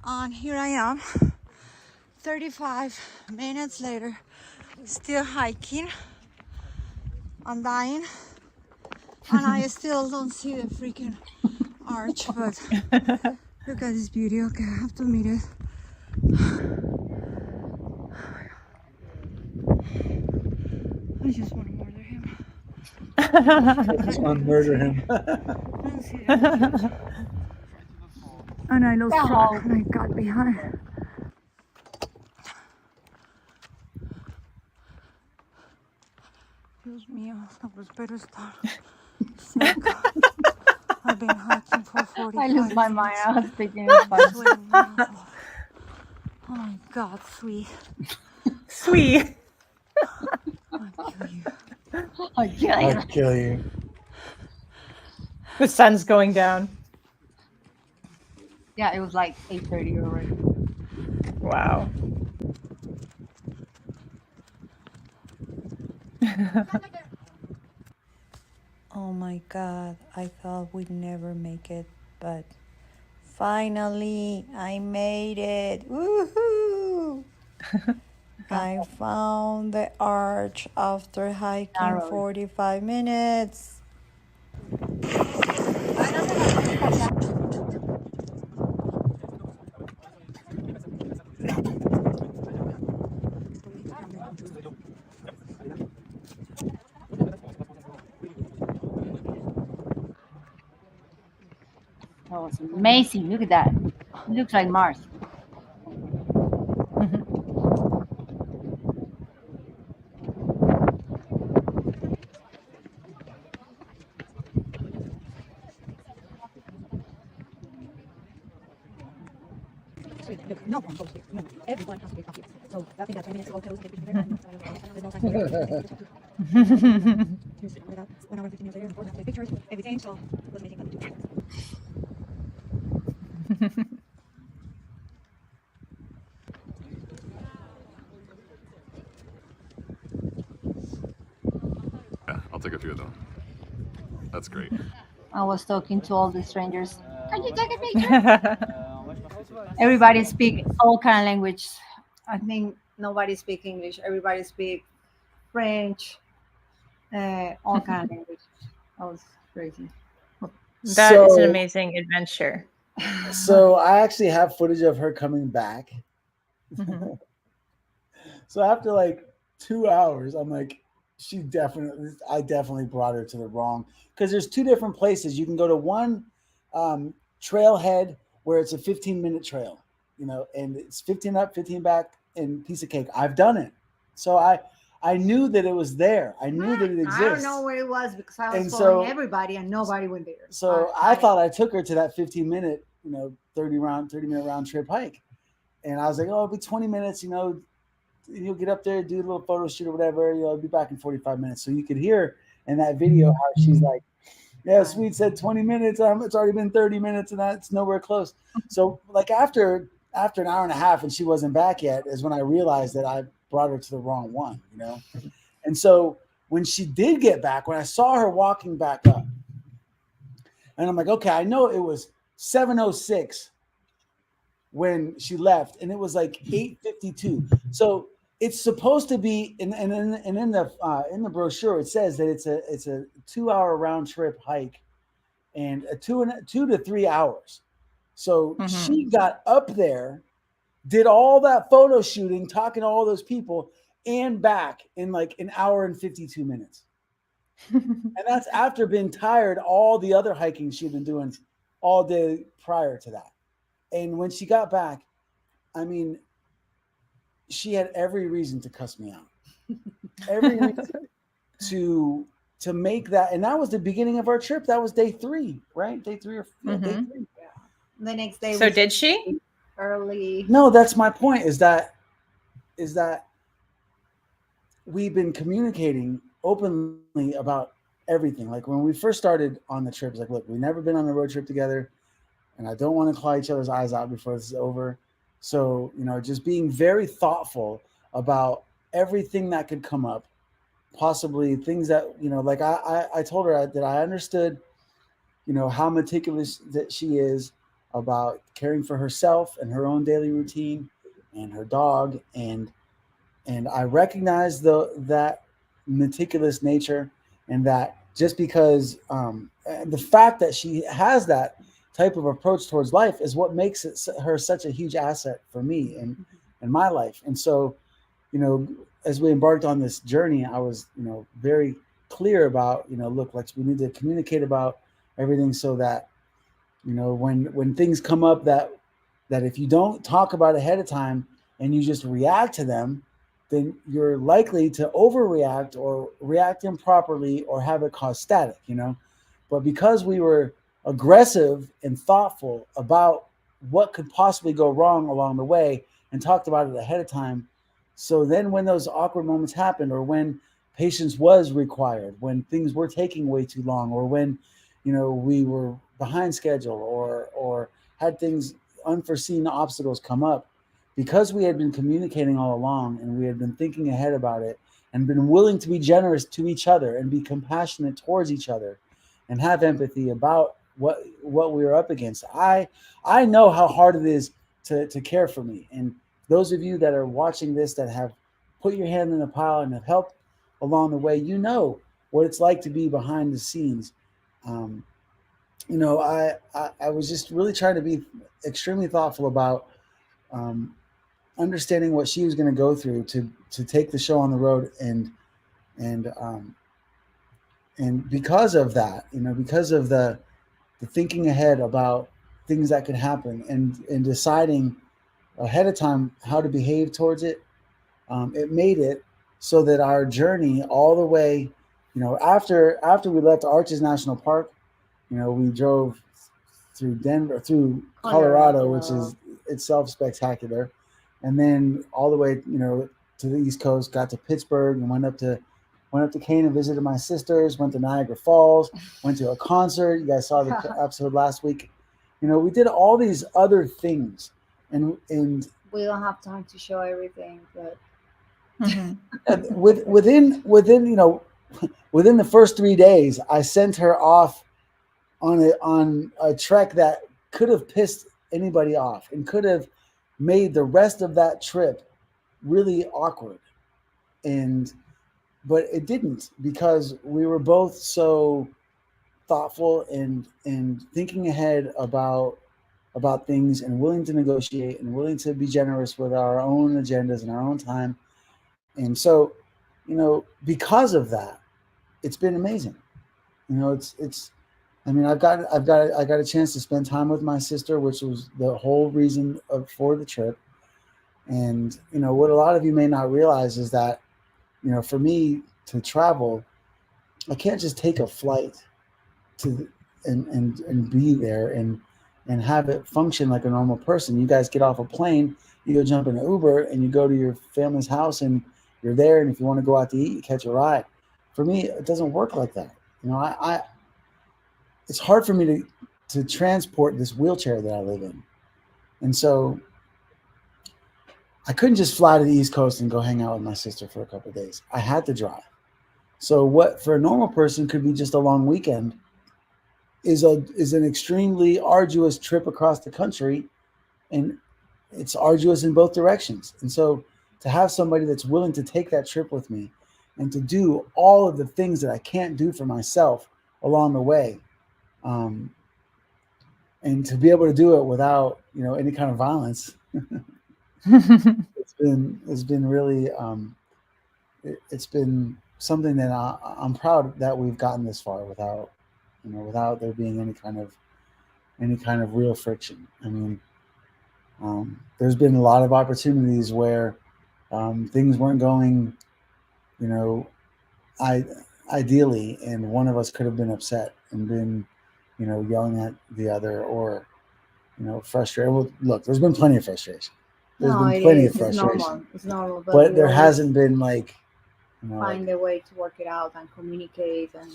And here I am, 35 minutes later, still hiking. I'm dying. And I still don't see the freaking arch, but look at this beauty. Okay, I have to admit it. I just want to murder him.
I just want to murder him.
And I lost track and I got behind. Dios mío, no prospero estar cerca. I've been hiking for 45
I lose my mind.
minutes.
I was speaking in Spanish.
Oh my God, sweet.
Sweet.
I'll kill you.
I'll kill you.
I'll kill you.
The sun's going down.
Yeah, it was like 8:30 already.
Wow.
Oh my God, I thought we'd never make it, but finally I made it. Woohoo! I found the arch after hiking 45 minutes.
That was amazing. Look at that. It looks like Mars.
No, everyone has to be happy. So I think that 10 minutes ago, there's no time. When I was 15 years later, of course, I take pictures, everything, so I was making a video.
Yeah, I'll take a few of them. That's great.
I was talking to all the strangers. Can you take a picture? Everybody speak all kind of language. I think nobody speak English. Everybody speak French, all kind of language. That was crazy.
That is an amazing adventure.
So I actually have footage of her coming back.
Mhm.
So after like 2 hours, I'm like, I definitely brought her to the wrong, because there's two different places. You can go to one trailhead where it's a 15-minute trail, and it's 15 up, 15 back, and piece of cake. I've done it. So I knew that it was there. I knew that it existed.
I don't know where it was because I was
And
following
so-
everybody and nobody went there.
So I thought I took her to that 15-minute, 30-minute round trip hike. And I was like, oh, it'll be 20 minutes, you'll get up there, do a little photo shoot or whatever, I'll be back in 45 minutes. So you could hear in that video how she's like, yeah, Sweet said 20 minutes. It's already been 30 minutes and that's nowhere close. So like after an hour and a half and she wasn't back yet is when I realized that I brought her to the wrong one, And so when she did get back, when I saw her walking back up, and I'm like, okay, I know it was 7:06 when she left, and it was like 8:52. So it's supposed to be, and in the brochure it says that it's a 2-hour round trip hike, and a 2 to 3 hours. So she got up there, did all that photo shooting, talking to all those people, and back in like an hour and 52 minutes. And that's after being tired all the other hiking she'd been doing all day prior to that. And when she got back, I mean, she had every reason to cuss me out. Every reason to make that, and that was the beginning of our trip. That was day 3, right? Day 3 or day 3.
The next day.
So did she?
Early.
No, that's my point. Is that we've been communicating openly about everything. Like when we first started on the trip, it's like, look, we've never been on a road trip together, and I don't want to claw each other's eyes out before this is over. So, just being very thoughtful about everything that could come up, possibly things that, like I told her that I understood, how meticulous that she is about caring for herself and her own daily routine and her dog. And I recognize that meticulous nature, and that just because the fact that she has that type of approach towards life is what makes her such a huge asset for me and my life. And so, as we embarked on this journey, I was, very clear about, look, we need to communicate about everything so that, when things come up that if you don't talk about ahead of time and you just react to them, then you're likely to overreact or react improperly or have it cause static, But because we were aggressive and thoughtful about what could possibly go wrong along the way and talked about it ahead of time, so then when those awkward moments happened, or when patience was required, when things were taking way too long, or when, we were behind schedule or had things, unforeseen obstacles come up, because we had been communicating all along and we had been thinking ahead about it and been willing to be generous to each other and be compassionate towards each other and have empathy about what we were up against. I know how hard it is to care for me. And those of you that are watching this that have put your hand in the pile and have helped along the way, what it's like to be behind the scenes. I was just really trying to be extremely thoughtful about understanding what she was going to go through to take the show on the road, and because of that, because of the thinking ahead about things that could happen and deciding ahead of time how to behave towards it, it made it so that our journey all the way, after we left Arches National Park, we drove through Colorado, which is itself spectacular. And then all the way, to the East Coast, got to Pittsburgh and went up to Kane and visited my sisters, went to Niagara Falls, went to a concert. You guys saw the episode last week. We did all these other things, and
we don't have time to show everything, but
within the first 3 days, I sent her off on a trek that could have pissed anybody off and could have made the rest of that trip really awkward. But it didn't, because we were both so thoughtful and thinking ahead about things, and willing to negotiate and willing to be generous with our own agendas and our own time. And so, because of that, it's been amazing. I got a chance to spend time with my sister, which was the whole reason for the trip. And, what a lot of you may not realize is that, for me to travel, I can't just take a flight and be there and have it function like a normal person. You guys get off a plane, you go jump in an Uber, and you go to your family's house, and you're there. And if you want to go out to eat, you catch a ride. For me, it doesn't work like that. It's hard for me to transport this wheelchair that I live in. And so I couldn't just fly to the East Coast and go hang out with my sister for a couple of days. I had to drive. So what for a normal person could be just a long weekend is an extremely arduous trip across the country, and it's arduous in both directions. And so to have somebody that's willing to take that trip with me and to do all of the things that I can't do for myself along the way, and to be able to do it without, any kind of violence, it's been really it's been something that I'm proud that we've gotten this far without, without there being any kind of real friction. I mean, there's been a lot of opportunities where things weren't going, you know, I ideally, and one of us could have been upset and been, yelling at the other, or frustrated. Well, look, there's been plenty of frustration. There's
No,
been
it
plenty of
is. It's
frustration,
normal. It's normal, but
but
we
there
always
hasn't been like,
find a way to work it out and communicate and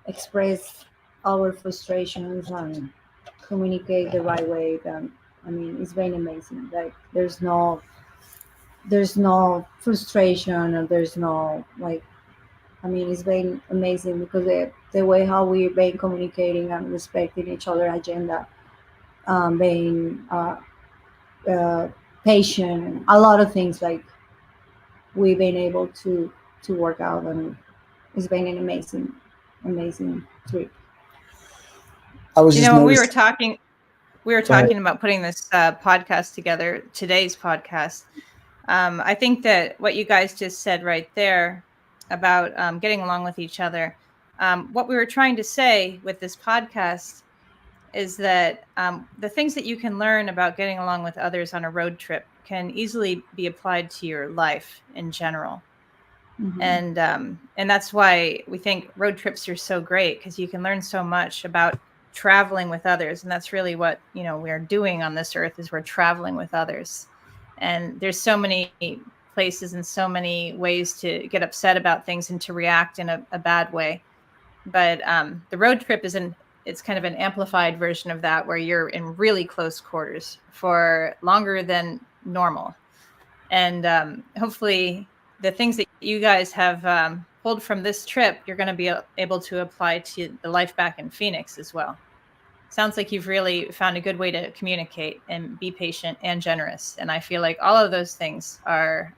express our frustrations and communicate the right way. Then I mean, it's been amazing. Like there's no frustration, or there's no like. I mean, it's been amazing because the way how we've been communicating and respecting each other agenda, being uh, patient, a lot of things like we've been able to work out, and it's been an amazing trip.
I was
You
just
know, when we were
noticed.
talking,
Go ahead.
about putting this podcast together, today's podcast. I think that what you guys just said right there about getting along with each other, what we were trying to say with this podcast is that the things that you can learn about getting along with others on a road trip can easily be applied to your life in general.
Mhm.
And that's why we think road trips are so great, because you can learn so much about traveling with others, and that's really what we're doing on this earth, is we're traveling with others. And there's so many places and so many ways to get upset about things and to react in a bad way. But the road trip it's kind of an amplified version of that, where you're in really close quarters for longer than normal. And hopefully the things that you guys have pulled from this trip, you're going to be able to apply to the life back in Phoenix as well. Sounds like you've really found a good way to communicate and be patient and generous. And I feel like all of those things are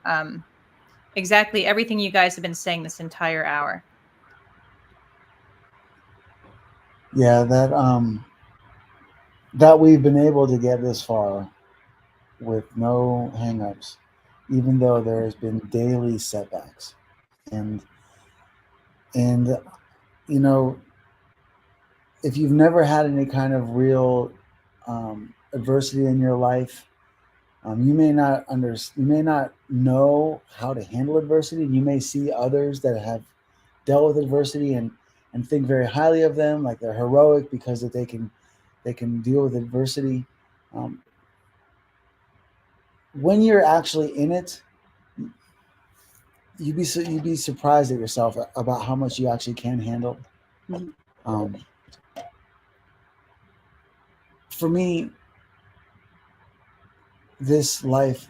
exactly everything you guys have been saying this entire hour.
Yeah, that we've been able to get this far with no hangups, even though there has been daily setbacks, and and you know, if you've never had any kind of real adversity in your life, you may not know how to handle adversity. You may see others that have dealt with adversity and think very highly of them, like they're heroic because that they can deal with adversity. Um, when you're actually in it, you'd be surprised at yourself about how much you actually can handle.
Mhm.
Um, for me, this life,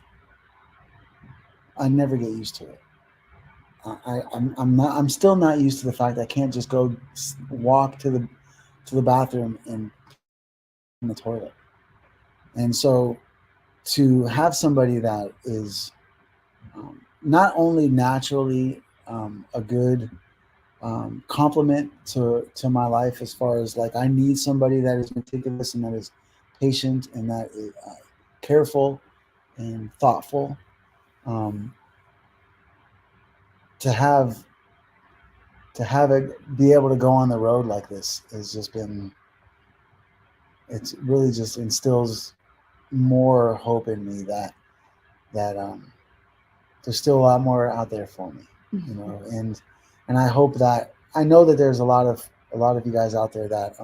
I never get used to it. I'm still not used to the fact that I can't just go walk to the bathroom and in the toilet. And so to have somebody that is not only naturally a good complement to my life, as far as like I need somebody that is meticulous and that is patient and that is careful and thoughtful. Um, to have it be able to go on the road like this has just been, it's really just instills more hope in me that there's still a lot more out there for me, and I hope that I know that there's a lot of you guys out there that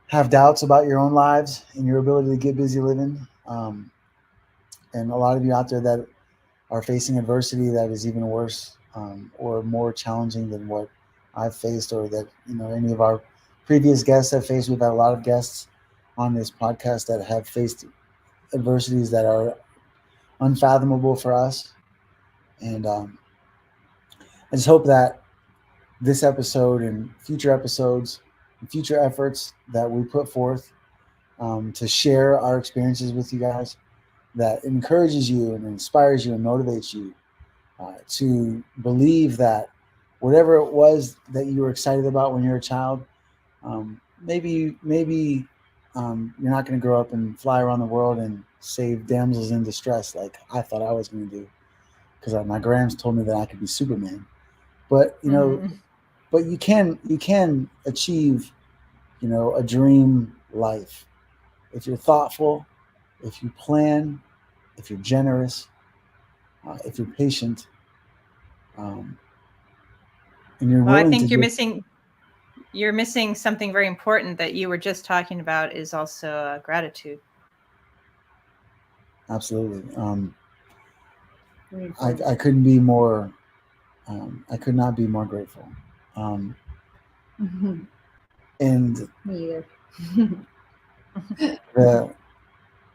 have doubts about your own lives and your ability to get busy living, and a lot of you out there that are facing adversity that is even worse or more challenging than what I've faced, or that any of our previous guests have faced. We've had a lot of guests on this podcast that have faced adversities that are unfathomable for us, and I just hope that this episode and future episodes and future efforts that we put forth to share our experiences with you guys, that encourages you and inspires you and motivates you to believe that whatever it was that you were excited about when you were a child, maybe you're not going to grow up and fly around the world and save damsels in distress like I thought I was going to do. because my grams told me that I could be Superman. But you know, but you can achieve, you know, a dream life if you're thoughtful, if you plan, if you're generous, if you're patient, um, and you're
Well, I
willing to
think
just
you're missing something very important that you were just talking about is also gratitude.
absolutely. I couldn't be more. I could not be more grateful. And
Me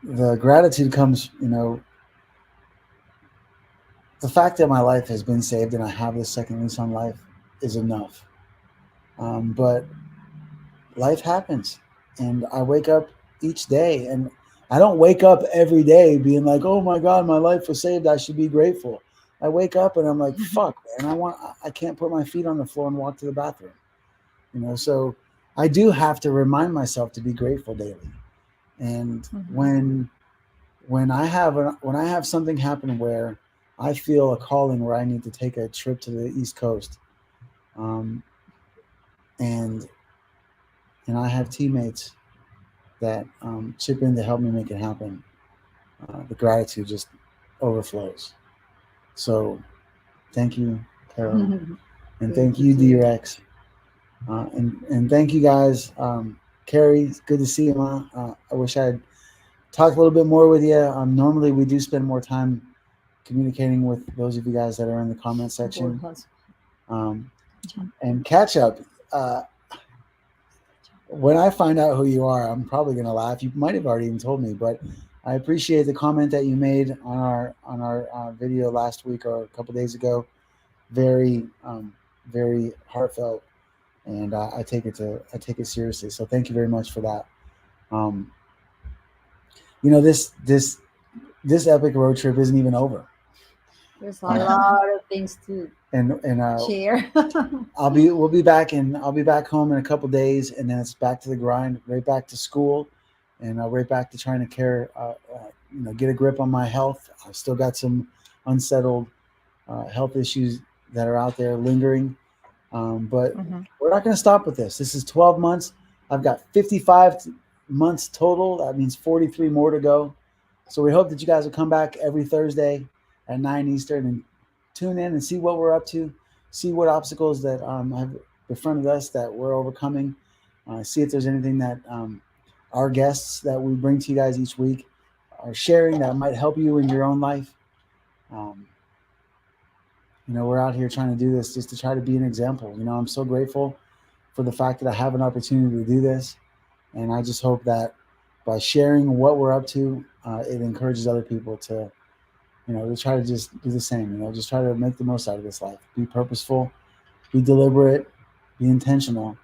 the gratitude comes, you know, the fact that my life has been saved and I have this second lease on life is enough. But life happens, and I wake up each day, and I don't wake up every day being like, "Oh my God, my life was saved. I should be grateful." I wake up and I'm like, "Fuck, man! I can't put my feet on the floor and walk to the bathroom." You know, so I do have to remind myself to be grateful daily. And when I have something happen where I feel a calling where I need to take a trip to the East Coast, and I have teammates that chip in to help me make it happen, the gratitude just overflows. So thank you, Carol, and thank you, D Rex, and thank you guys. Carrie, it's good to see you, Ma. I wish I'd talked a little bit more with you. Normally, we do spend more time communicating with those of you guys that are in the comment section, and catch up. When I find out who you are, I'm probably going to laugh. You might have already even told me, but I appreciate the comment that you made on our video last week or a couple days ago. Very very heartfelt, and I take it seriously. So thank you very much for that. You know, this epic road trip isn't even over.
There's a lot of things to share.
we'll be back home in a couple days, and then it's back to the grind, right back to school, and right back to trying to get a grip on my health. I've still got some unsettled health issues that are out there lingering, but we're not going to stop with this. This is 12 months. I've got 55 months total. That means 43 more to go. So we hope that you guys will come back every Thursday at 9 Eastern and tune in and see what we're up to, see what obstacles that have befriended us that we're overcoming, see if there's anything that our guests that we bring to you guys each week are sharing that might help you in your own life. We're out here trying to do this just to try to be an example. I'm so grateful for the fact that I have an opportunity to do this, and I just hope that by sharing what we're up to, it encourages other people to try to just do the same. Just try to make the most out of this life. Be purposeful, be deliberate, be intentional,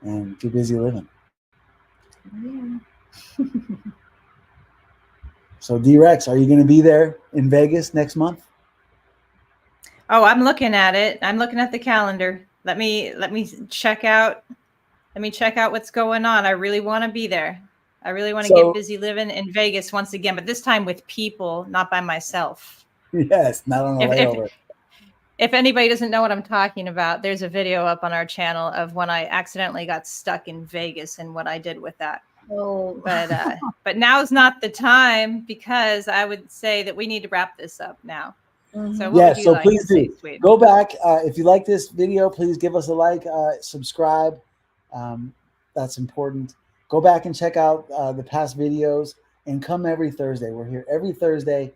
and get busy living.
Yeah.
So D Rex, are you going to be there in Vegas next month?
Oh, I'm looking at it. I'm looking at the calendar. Let me check out. Let me check out what's going on. I really want to be there. I really want to get busy living in Vegas once again, but this time with people, not by myself.
Yes, not on a layover.
If anybody doesn't know what I'm talking about, there's a video up on our channel of when I accidentally got stuck in Vegas and what I did with that.
Oh,
but now's not the time, because I would say that we need to wrap this up now. So what would you like
please
to
do.
say, Sweet?
Go back. If you like this video, please give us a like, subscribe. That's important. Go back and check out the past videos, and come every Thursday. We're here every Thursday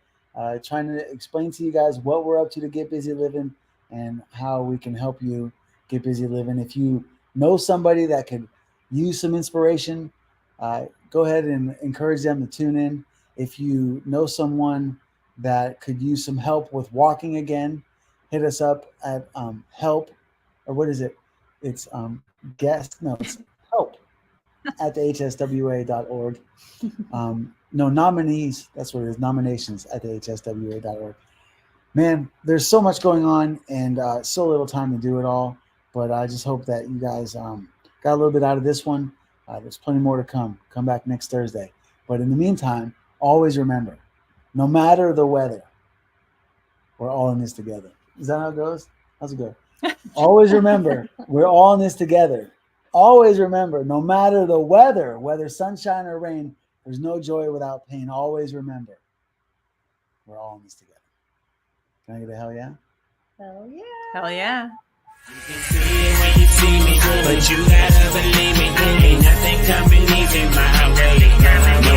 trying to explain to you guys what we're up to get busy living and how we can help you get busy living. If you know somebody that could use some inspiration, go ahead and encourage them to tune in. If you know someone that could use some help with walking again, hit us up at help, or what is it? It's it's help at the hswa.org. No, nominees, that's what it is, nominations at the hswa.org. Man, there's so much going on, and so little time to do it all, but I just hope that you guys got a little bit out of this one. There's plenty more to come. Come back next Thursday. But in the meantime, always remember, no matter the weather, We're all in this together. Is that how it goes? How's it go? Always remember, we're all in this together. Always remember, no matter the weather, whether sunshine or rain, there's no joy without pain. Always remember, we're all in this together. Can I get a hell yeah?
Hell yeah.
Hell yeah.
You can see it when you see me, but you gotta believe me. Ain't nothing coming easy my way. No